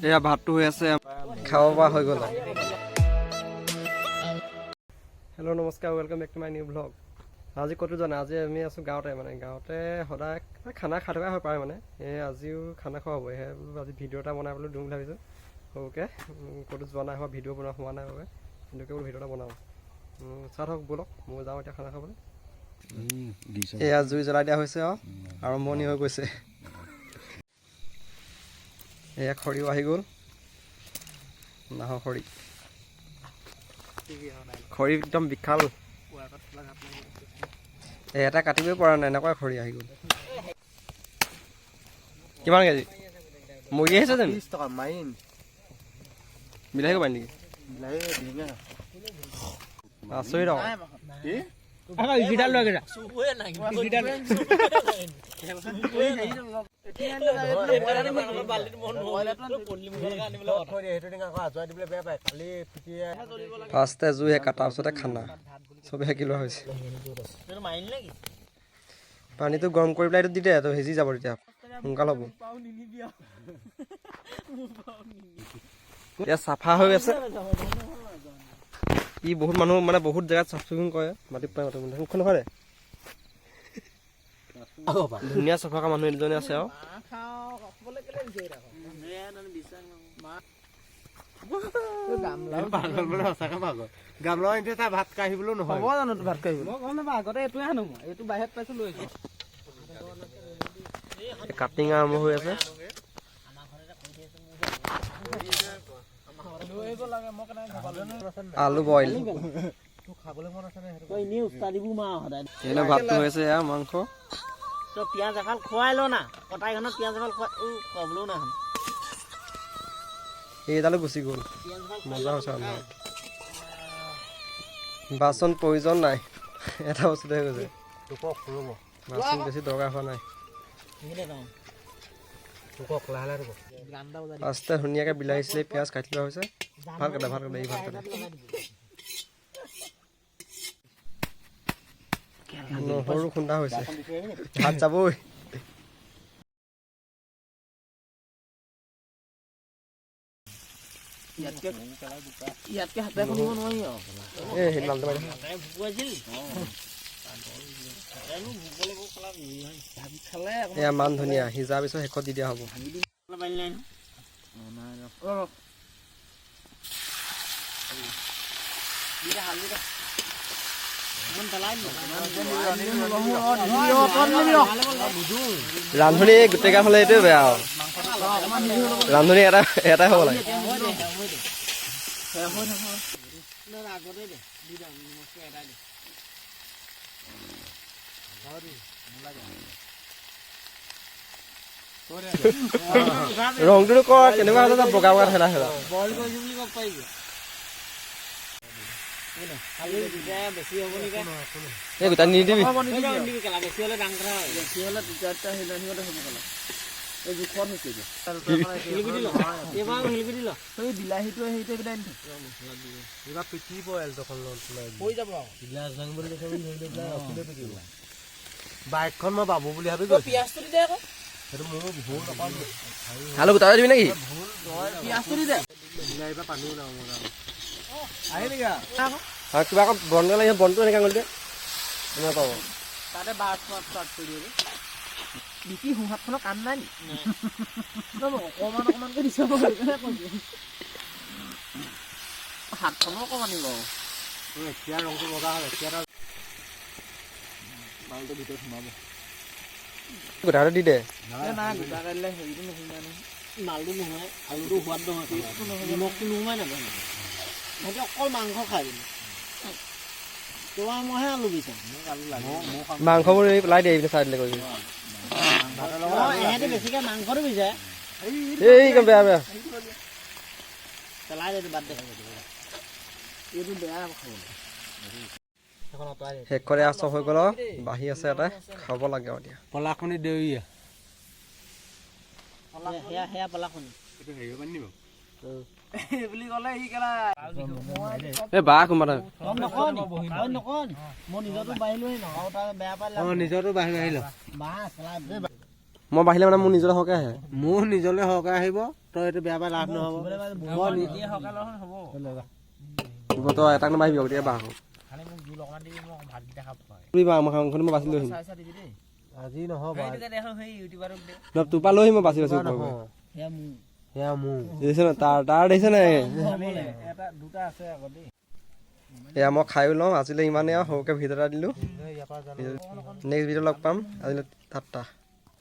এয়া ভাতটো হৈ আছে খাব পৰা হৈ গ'ল। হেল্ল' নমস্কাৰ, welcome back to my new blog. আজি ক'তো যোৱা নাই, আজি আমি আছোঁ গাঁৱতে। মানে গাঁৱতে সদায় খানা খাই থকা হৈ পাৰে মানে আজিও খানা খোৱা হ'ব। আজি ভিডিঅ' এটা বনাই পেলাই দিওঁ বুলি ভাবিছোঁ সৰুকৈ। ক'তো যোৱা নাই হোৱা, ভিডিঅ' বনোৱা হোৱা নাই বাবে কিন্তু বোলো ভিডিঅ' এটা বনাওঁ। চাই থাকক ব'লক, মই যাওঁ এতিয়া খানা খাবলৈ। এয়া জুই জ্বলাই দিয়া হৈছে আৰু আৰম্ভণি হৈ গৈছে। এয়া খৰিও আহি গ'ল, নাহৰ খৰি। খৰি একদম বিশাল, এটা কাটিবই পৰা নাই, এনেকুৱা খৰি আহি গ'ল। কিমান কেজি মৰি আহিছে জানো? 30 টকা মাইন বিলাহী ক'ব নেকি? আচৰিত ফাৰ্ষ্টে জুইহে কাটাৰ পিছতে খানা, চবে সেকি লোৱা হৈছে। পানীটো গৰম কৰি পেলাই এইটো দি দে, তো সিজি যাব, তেতিয়া সোনকাল হ'ব। এতিয়া চাফা হৈ আছে। ই বহুত মানুহ মানে বহুত জেগাত চাফ চিকুণ কৰে, মাটি পাই মুখখন নকৰে। ধুনীয়া চাফা কৰা মানুহ এজনী আছে আৰু ভাত কাঢ়িবলৈও নহয় জানো? ভাত কাঢ়িব আগতে এইটোৱে আনো, এইটো বাহিৰত পাইছো লৈ কাটিং আৰম্ভ হৈ আছে। আলু বইল, ভাতটো হৈছে মাংস। পিঁয়াজ এফাল খুৱাই ল না, কটাইখনত পিঁয়াজ এফাল খুৱাবলৈও না। এইডালো গুচি গ'ল, মজা হৈছে। বাচন প্ৰয়োজন নাই, এটা বস্তুতে হৈ গৈছে। বাচন বেছি দৰকাৰ হোৱা নাই। ফাৰ্ষ্টে ধুনীয়াকৈ বিলাহী চিলাহী পিঁয়াজ কাটি লোৱা হৈছে। ভাল কাটে, ভাল কাটে, ভাল কাটে। নহৰু খুন্দা হৈছে, ভাত যাবই। এয়া মান ধুনীয়া, সিজাৰ পিছত শেষত দি দিয়া হ'ব। ৰান্ধনি গোটেই গাঁও হ'লে এইটোৱে বেয়া আৰু ৰান্ধনি এটাই হ'ব লাগে। ৰংটো ক কেনেকুৱা হৈছে, বগা বগা ঠেলা ঠেলা। গোটা নিদিবি, বাইকখন মই বাবু বুলি ভাবি আলু গোটা দিবি নেকি? কিবা আকৌ বন্ধ লাগে, বন্ধটো এনেকৈ কৰিলে পাব তাতে বিকি সোঁহাতখনৰ কাম নাই নি? অকমান অকমানকৈ দিছ, হাতখনো অকমান নিব। এতিয়া ৰংটো বগা হ'ল, এতিয়া মালটো ভিতৰত সোমাব। গোটাটো দি দে, গোটা কাটিলে হেৰিটো নোসোমাই নহয়, মালটো নোসোমাই, আলুটো সোৱাদ নহয়, নিমখটো নোসোমাই নাযায়। সিহঁতে অকল মাংস খাই দিলে, তোমাৰ মইহে আলু বিচাৰোঁ, মাংসবোৰ পেলাই দিয়ে চাই দিলে কৰি। ইহঁতে বেছিকৈ মাংসটো বিচাৰে, এই বেয়া বেয়া পেলাই দে, বাদ দে, এইটো বেয়া খাবলৈ। শেষ কৰি চব হৈ গ'ল, বাঢ়ি আছে এটা খাব লাগে আৰু এতিয়া। পলাখনি দেউৰীয়া সেয়া পলাখনি বুলি ক'লে সি কেলা বাঘ কোনোবা মই নিজৰটো বাঢ়িলোহি ন, আৰু তাৰ বেয়া পালে নিজৰটো বাঢ়ি আহিল। মই বাঢ়িলে মানে মোৰ নিজলৈ সৰহকৈ আহে মোৰ নিজলৈ সৰহকৈ আহিব তই এইটো বেয়া পাই লাভ নহ'ব মই নিজে সকালৰ হ'ব তই এটাক নাবাঢ়িবি গতিকে বাঢ় খালি মোক জোল অকণমান দিবি মই ভাতকেইটা খাব পাৰি মাংসখিনি মই বাছি লৈ আহিম চাই দিবি দেই আজি নহ'ব দেখোন সেই ইউটিউবাৰক দে তোৰ পৰা লৈ আহিম মই বাছি বাছি সেয়া মোৰ দেখিছ ন তাৰ দেখিছ নাই এটা দুটা আছে আকৌ দেই এয়া মই খায়ো লওঁ আজিলৈ ইমানেই আৰু সৰুকৈ ভিডিঅ' এটা দিলোঁ নেক্সট ভিডিঅ' লগ পাম আজিলৈ টাটা